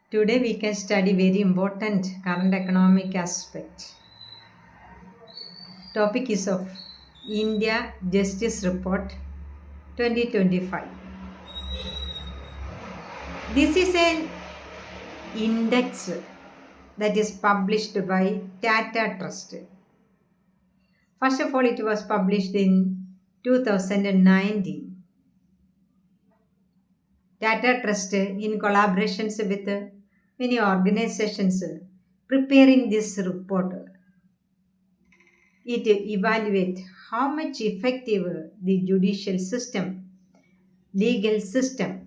Today we can study very important current economic aspect. Topic is of India Justice Report 2025. This is an index that is published by Tata Trust. First of all, it was published in 2019. Tata Trust, in collaborations with many organizations, preparing this report. It evaluates how much effective the judicial system, legal system,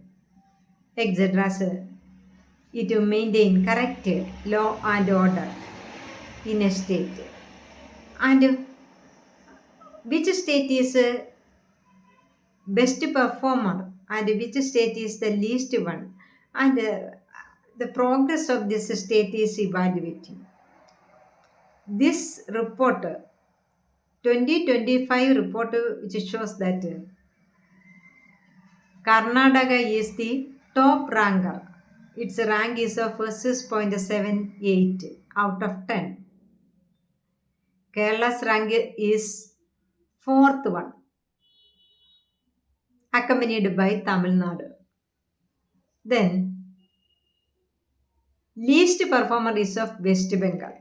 etc. It maintain correct law and order in a state, and which state is best performer and which state is the least one, and the progress of this state is evaluating. This report 2025 report which shows that Karnataka is the top ranker. Its rank is of 6.78 out of 10. Kerala's rank is fourth one, accompanied by Tamil Nadu. Then, least performer is of West Bengal.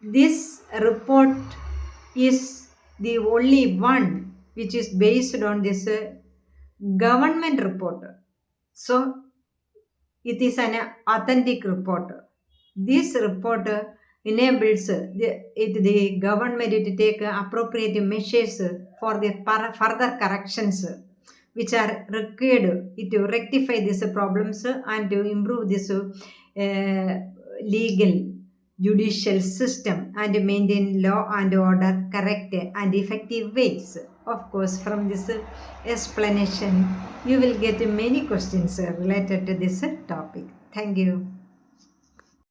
This report is the only one which is based on this government report. So, it is an authentic report. This report enables the government to take appropriate measures for the further corrections which are required to rectify these problems and to improve this legal judicial system and maintain law and order correct and effective ways. Of course, from this explanation, you will get many questions related to this topic. Thank you.